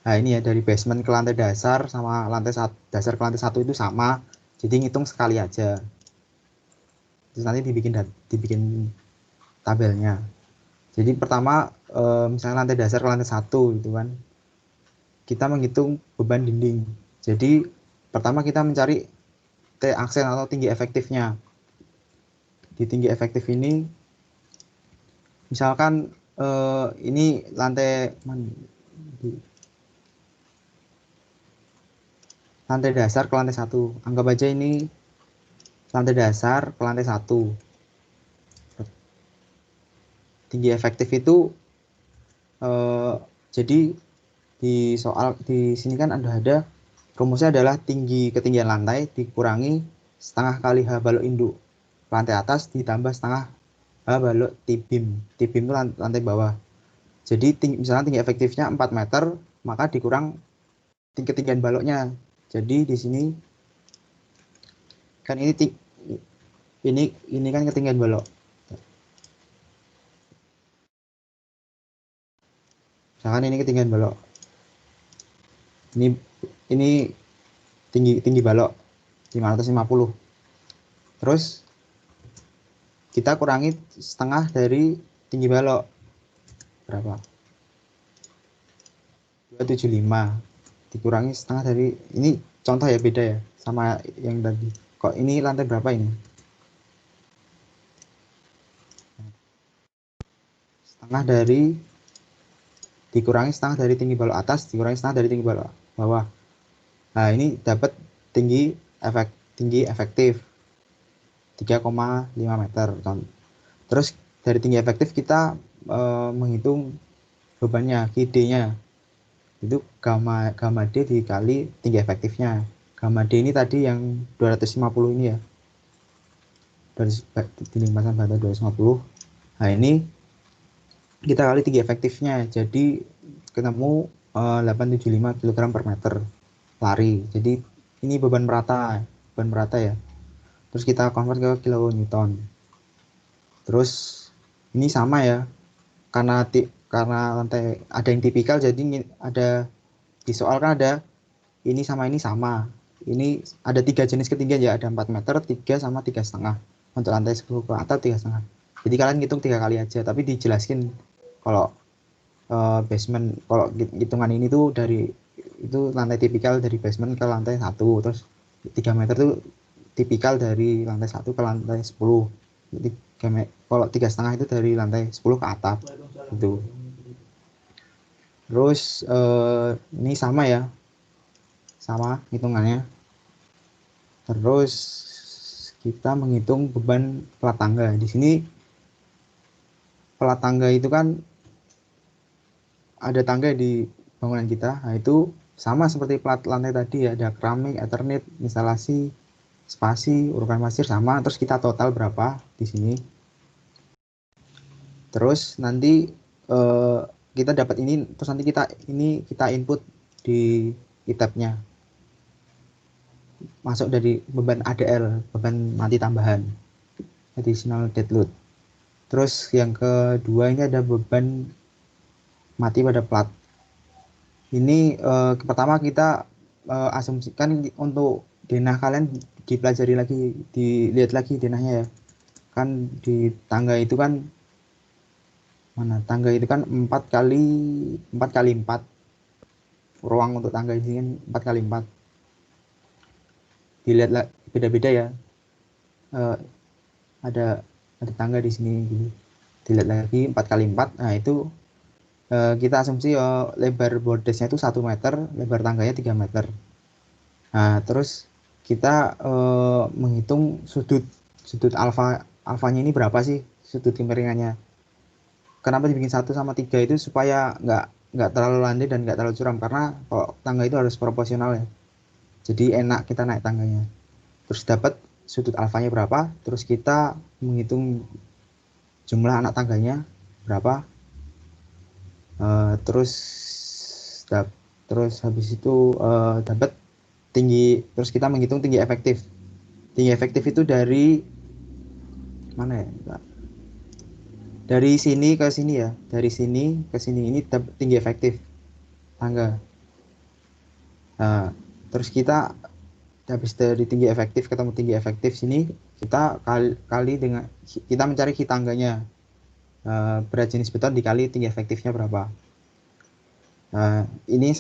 Nah ini ya, dari basement ke lantai dasar sama dasar ke lantai 1 itu sama. Jadi ngitung sekali aja. Terus nanti dibikin tabelnya. Jadi pertama misalnya lantai dasar ke lantai 1 gitu kan. Kita menghitung beban dinding. Jadi pertama kita mencari T aksen atau tinggi efektifnya. Di tinggi efektif ini misalkan ini lantai dasar ke lantai 1. Anggap aja ini lantai dasar ke lantai 1. Tinggi efektif itu jadi di sini kan ada rumusnya adalah ketinggian lantai dikurangi setengah kali H balok induk lantai atas ditambah setengah H balok T-beam. T-beam itu lantai bawah. Jadi misalnya tinggi efektifnya 4 meter, maka dikurang ketinggian baloknya. Jadi di sini kan ini kan ketinggian balok. Misalkan ini ketinggian balok. Ini tinggi balok 550. Terus kita kurangi setengah dari tinggi balok berapa? 275 dikurangi setengah dari, ini contoh ya, beda ya sama yang tadi. Kok ini lantai berapa ini? Dikurangi setengah dari tinggi balok atas, dikurangi setengah dari tinggi balok bawah. Nah, ini dapat tinggi efektif 3,5 meter. Terus dari tinggi efektif kita menghitung bebannya, QD-nya. Itu gamma D dikali tinggi efektifnya. Gamma D ini tadi yang 250 ini ya. Dari dinding pasang bata 250. Nah, ini kita kali tinggi efektifnya. Jadi ketemu 875 kg per meter lari. Jadi ini beban merata ya. Terus kita convert ke kilo newton. Terus ini sama ya, karena lantai ada yang tipikal, jadi ada di soal kan ada ini sama. Ini ada 3 jenis ketinggian ya, ada 4 meter, 3 sama 3,5. Untuk lantai 10 ke atas 3,5. Jadi kalian ngitung 3 kali aja, tapi dijelasin kalau basement, kalau hitungan ini tuh itu lantai tipikal dari basement ke lantai 1, terus 3 meter tuh tipikal dari lantai 1 ke lantai 10. Jadi kalau 3,5 itu dari lantai 10 ke atap gitu. Terus ini sama ya, sama hitungannya. Terus kita menghitung beban pelat tangga. Di sini pelat tangga itu kan ada tangga di bangunan kita. Nah, itu sama seperti plat lantai tadi ya, ada keramik, eternit, instalasi, spasi, urukan pasir sama. Terus kita total berapa di sini. Terus nanti kita dapat ini, terus nanti kita input di tab-nya. Masuk dari beban ADL, beban mati tambahan, additional dead load. Terus yang kedua ini ada beban mati pada plat. Ini pertama kita asumsikan untuk denah kalian dipelajari lagi, dilihat lagi denahnya ya. Kan di tangga itu kan tangga itu kan 4 kali 4 ruang untuk tangga ini kan 4 kali 4. Dilihat beda-beda ya. Ada tangga di sini gitu. Dilihat lagi 4 kali 4. Nah, itu kita asumsi lebar bordesnya itu 1 meter, lebar tangganya 3 meter. Nah, terus kita menghitung sudut alfanya ini berapa sih, sudut kemiringannya. Kenapa dibikin 1 sama 3 itu supaya nggak terlalu landai dan nggak terlalu curam, karena kalau tangga itu harus proporsional ya. Jadi enak kita naik tangganya. Terus dapat sudut alfanya berapa, terus kita menghitung jumlah anak tangganya berapa. Terus habis itu dapat tinggi, terus kita menghitung tinggi efektif. Tinggi efektif itu dari mana ya? Dari sini ke sini ya, dari sini ke sini, ini tinggi efektif tangga. Nah, terus kita habis dari tinggi efektif ketemu tinggi efektif sini, kita kali dengan kita mencari ki tangganya. Berat jenis beton dikali tinggi efektifnya berapa. Ini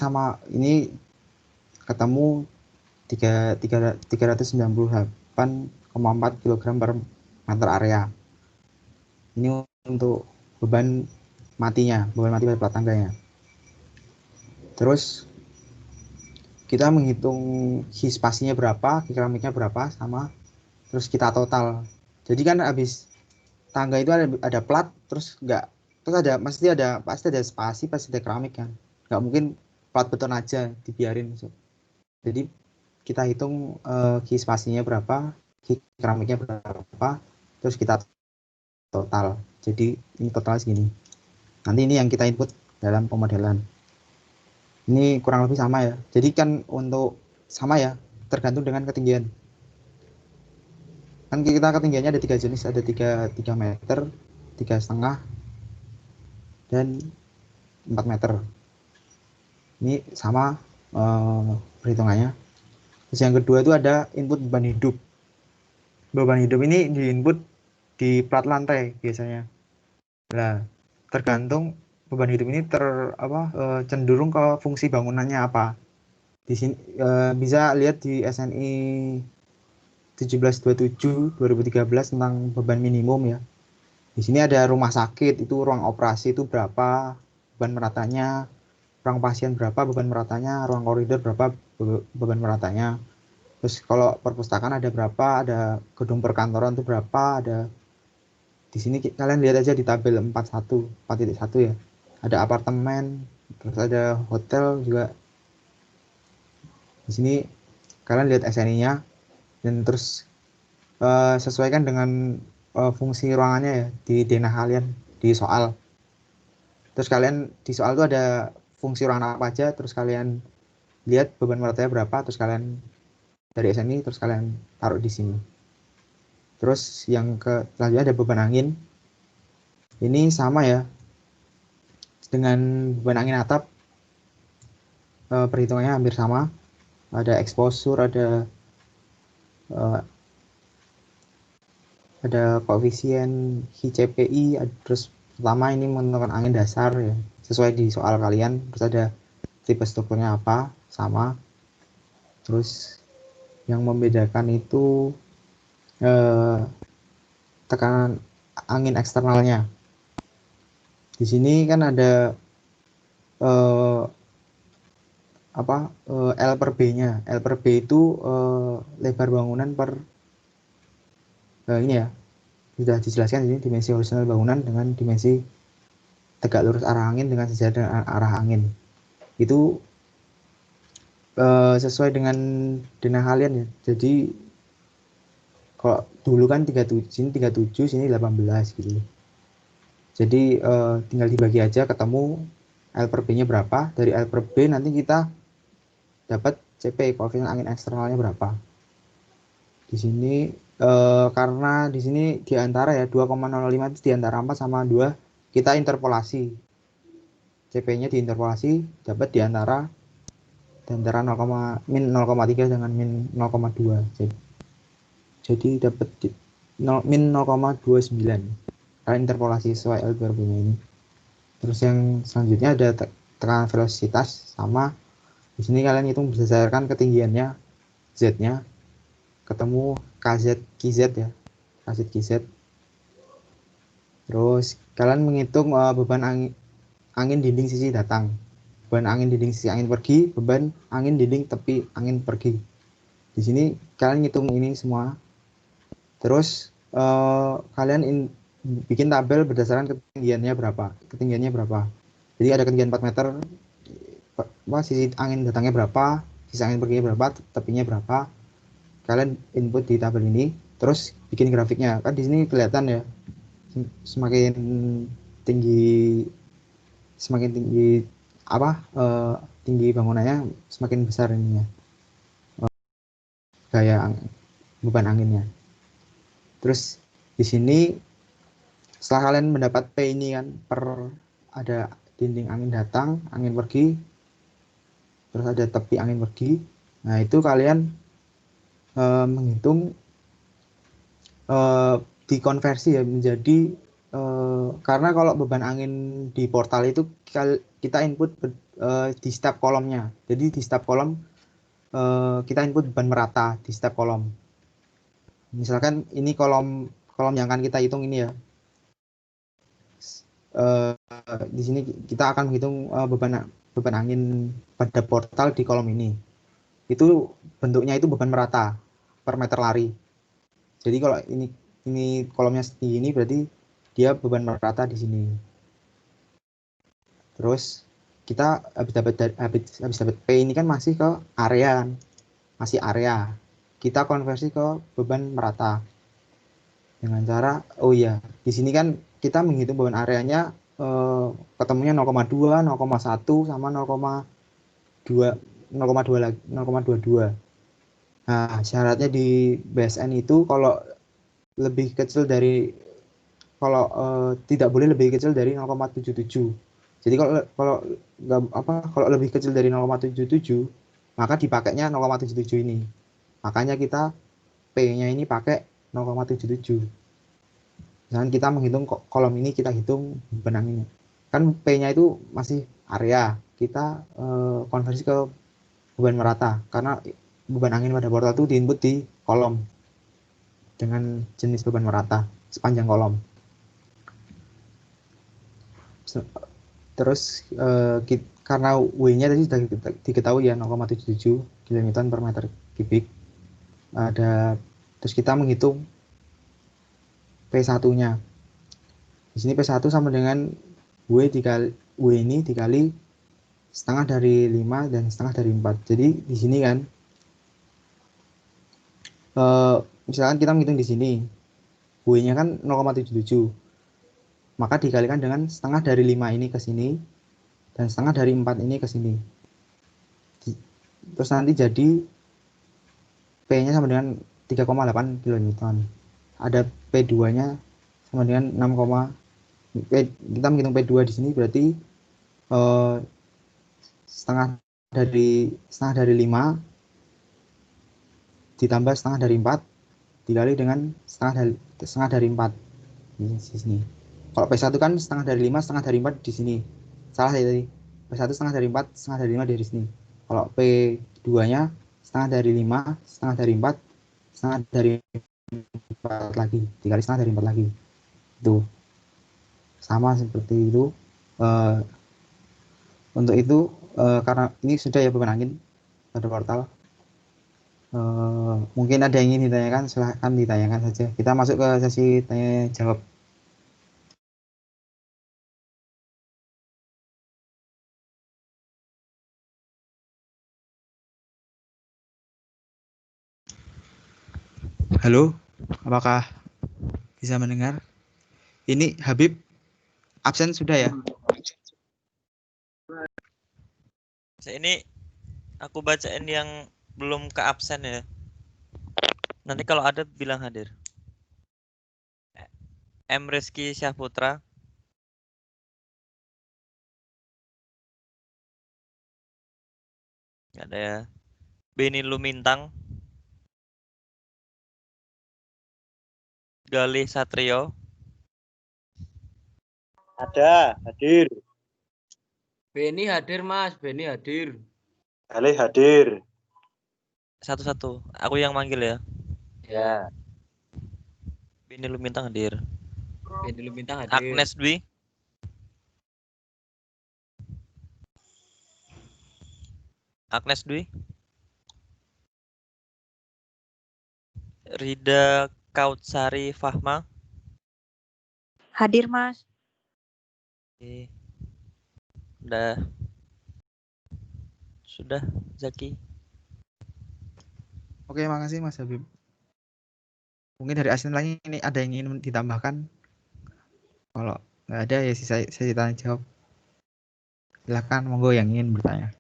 ketemu 398,4 kg per meter area. Ini untuk beban mati pada plat tangganya. Terus kita menghitung ki spasinya berapa, ki keramiknya berapa, sama. Terus kita total. Jadi kan habis tangga itu ada plat, terus pasti ada spasi, pasti ada keramik kan. Nggak mungkin plat beton aja dibiarin. Jadi kita hitung ki spasinya berapa, ki keramiknya berapa, terus kita total. Jadi ini total segini. Nanti ini yang kita input dalam pemodelan. Ini kurang lebih sama ya. Jadi kan untuk sama ya, tergantung dengan ketinggian. Kan kita ketinggiannya ada 3 jenis, ada 3 meter, 3,5, dan 4 meter. Ini sama perhitungannya. Terus yang kedua itu ada input beban hidup. Beban hidup ini diinput di plat lantai biasanya. Nah, tergantung beban hidup ini cenderung ke fungsi bangunannya apa. Di sini bisa lihat di SNI 1727 2013 tentang beban minimum ya. Di sini ada rumah sakit, itu ruang operasi itu berapa beban meratanya, ruang pasien berapa beban meratanya, ruang koridor berapa beban meratanya. Terus kalau perpustakaan ada berapa, ada gedung perkantoran itu berapa, ada di sini kalian lihat aja di tabel 4.1 ya. Ada apartemen, terus ada hotel juga. Di sini kalian lihat SNI-nya dan terus sesuaikan dengan fungsi ruangannya ya di denah kalian di soal. Terus kalian di soal itu ada fungsi ruangan apa aja, terus kalian lihat beban meratanya berapa, terus kalian dari SNI terus kalian taruh di sini. Terus yang selanjutnya ada beban angin. Ini sama ya dengan beban angin atap, perhitungannya hampir sama. Ada exposure, ada koefisien HCPI, terus pertama ini menentukan angin dasar ya, sesuai di soal kalian. Terus ada tipe strukturnya apa, sama. Terus yang membedakan itu tekanan angin eksternalnya. Di sini kan ada L per B-nya. L per B itu lebar bangunan per ini ya, sudah dijelaskan ini dimensi horizontal bangunan dengan dimensi tegak lurus arah angin dengan sejajar dengan arah angin. Itu sesuai dengan denah kalian ya. Jadi kalau dulu kan 37, sini 37, sini 18 gitu. Jadi tinggal dibagi aja ketemu L per B-nya berapa. Dari L per B nanti kita dapat CP, koefisien angin eksternalnya berapa. Di sini karena di sini di antara ya 2,05 itu di antara 4 sama 2, kita interpolasi. CP-nya diinterpolasi dapat di antara 0,3 dengan min 0,2. Jadi dapat min 0,29 karena interpolasi sesuai L per B-nya ini. Terus yang selanjutnya ada tekanan velocitas sama. Di sini kalian hitung berdasarkan ketinggiannya, Z-nya, ketemu KZ, KZ ya, KZ, KZ. Terus kalian menghitung beban angin dinding sisi datang, beban angin dinding sisi angin pergi, beban angin dinding tepi angin pergi. Di sini kalian hitung ini semua. Terus kalian bikin tabel berdasarkan ketinggiannya berapa. Jadi ada ketinggian 4 meter, sisi angin datangnya berapa, sisi angin perginya berapa, tepinya berapa. Kalian input di tabel ini, terus bikin grafiknya. Kan di sini kelihatan ya, semakin tinggi tinggi bangunannya semakin besar ininya, gaya beban anginnya. Terus di sini setelah kalian mendapat P ini kan, ada dinding angin datang, angin pergi, terus ada tepi angin pergi. Nah itu kalian menghitung dikonversi ya menjadi karena kalau beban angin di portal itu kita input di setiap kolomnya. Jadi di setiap kolom kita input beban merata di setiap kolom. Misalkan ini kolom yang akan kita hitung ini ya. Di sini kita akan menghitung beban angin pada portal di kolom ini. Itu bentuknya itu beban merata per meter lari. Jadi kalau ini kolomnya segini berarti dia beban merata di sini. Terus kita habis dapat P ini kan masih ke area kan, masih area. Kita konversi ke beban merata dengan cara di sini kan kita menghitung beban areanya ketemunya 0,2, 0,1 sama 0,22. Nah, syaratnya di BSN itu kalau lebih kecil dari tidak boleh lebih kecil dari 0,77. Jadi kalau lebih kecil dari 0,77 maka dipakainya 0,77 ini. Makanya kita P-nya ini pakai 0,77. Misalkan kita menghitung kolom ini, kita hitung beban anginnya. Kan P-nya itu masih area. Kita konversi ke beban merata karena beban angin pada portal itu diinput di kolom dengan jenis beban merata sepanjang kolom. Terus karena W-nya tadi sudah diketahui ya 0,77 kN per meter kubik. Terus kita menghitung P1-nya. Di sini P1 sama dengan W ini dikali setengah dari 5 dan setengah dari 4. Jadi di sini kan misalkan kita menghitung di sini W-nya kan 0,77. Maka dikalikan dengan setengah dari 5 ini ke sini dan setengah dari 4 ini ke sini. Terus nanti jadi P-nya sama dengan 3,8 kN. Ada P2-nya sama dengan 6, kita menghitung P2 di sini berarti setengah dari 5 ditambah setengah dari 4 dikali dengan setengah dari 4 di sini. Kalau P1 kan setengah dari 5, setengah dari 4 di sini. Salah ya tadi. P1 setengah dari 4, setengah dari 5 dari sini. Kalau P2-nya setengah dari 5, setengah dari 4, setengah dari 4 lagi. Dikali setengah dari 4 lagi. Itu. Sama seperti itu. Untuk itu karena ini sudah ya beban angin pada portal. Mungkin ada yang ingin ditanyakan, silahkan ditanyakan saja. Kita masuk ke sesi tanya jawab. Halo, apakah bisa mendengar? Ini Habib absen sudah ya? Ini aku bacain yang belum ke absen ya. Nanti kalau ada bilang hadir. M. Rizky Syahputra. Nggak ada ya. Beni Lumintang. Galih Satrio. Ada, hadir. Beni hadir, Mas. Beni hadir. Galih hadir. Satu-satu. Aku yang manggil ya. Ya. Beni Lumintang hadir. Beni Lumintang hadir. Agnes Dwi. Agnes Dwi. Rida Kautsari Fahma. Hadir, Mas. Oke. Udah. Sudah, Zaki. Oke, makasih Mas Habib. Mungkin dari asisten lain ini ada yang ingin ditambahkan? Kalau nggak ada ya saya tanya jawab. Silakan, monggo yang ingin bertanya.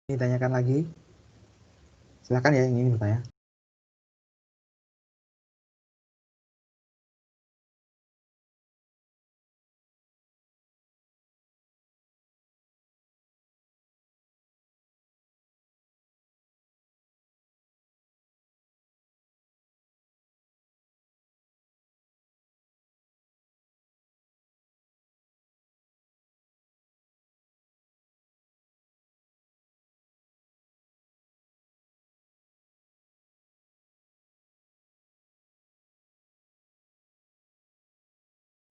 Ditanyakan lagi. Silakan ya yang ingin bertanya.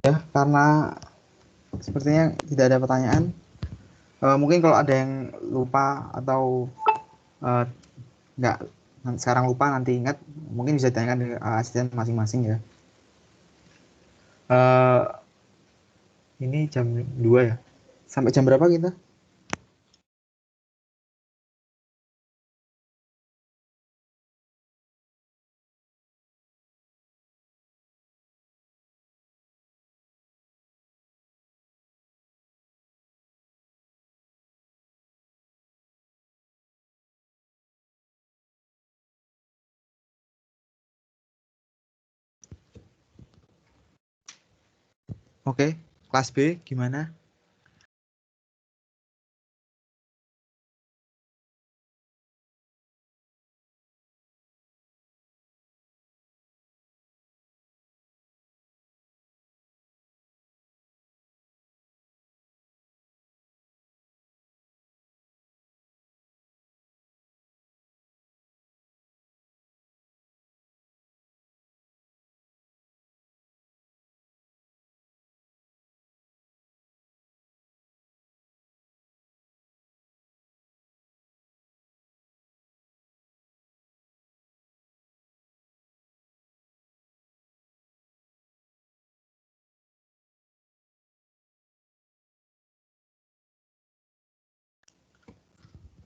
Ya, karena sepertinya tidak ada pertanyaan. Mungkin kalau ada yang lupa atau nggak sekarang lupa nanti ingat, mungkin bisa ditanyakan ke asisten masing-masing ya. Ini jam 2 ya. Sampai jam berapa kita? Oke, kelas B gimana?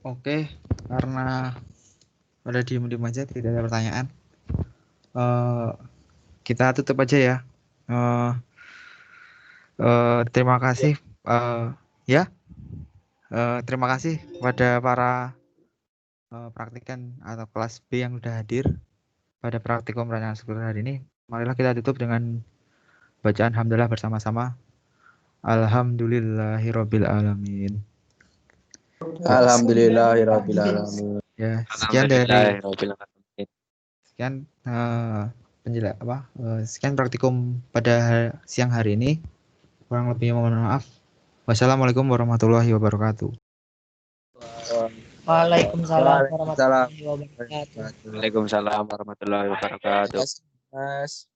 Oke, karena pada diem-diem aja tidak ada pertanyaan. Kita tutup aja ya. Terima kasih ya. Terima kasih kepada para praktikan atau kelas B yang udah hadir pada praktikum rancangan sekolah hari ini. Marilah kita tutup dengan bacaan hamdalah bersama-sama. Alhamdulillahirabbil alamin. Alhamdulillahirabbil alamin. Ya, sekian dari Alhamdulillahirobbilalamin. sekian sekian praktikum pada siang hari ini. Kurang lebihnya mohon maaf. Wassalamualaikum warahmatullahi wabarakatuh. Waalaikumsalam warahmatullahi wabarakatuh. Waalaikumsalam warahmatullahi wabarakatuh. Mas.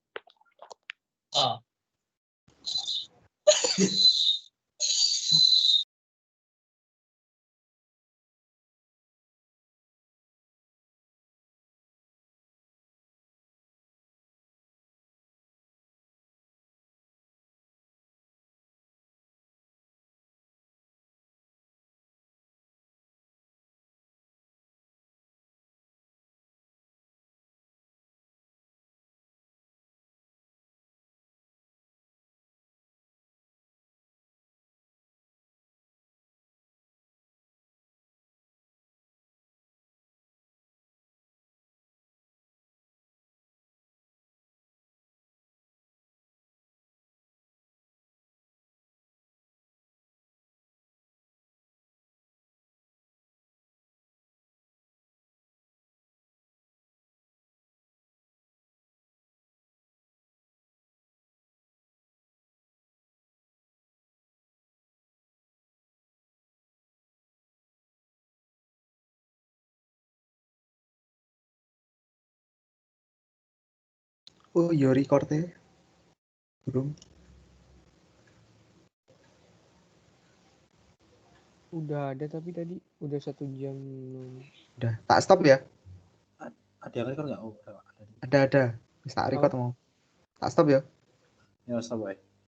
Oh, yo recordnya belum. Udah ada tapi tadi udah 1 jam. Udah, tak stop ya. Ada yang record nggak? Oh, ada. Ada. Bisa record mau. Tak stop ya. Ya, stop, Boy.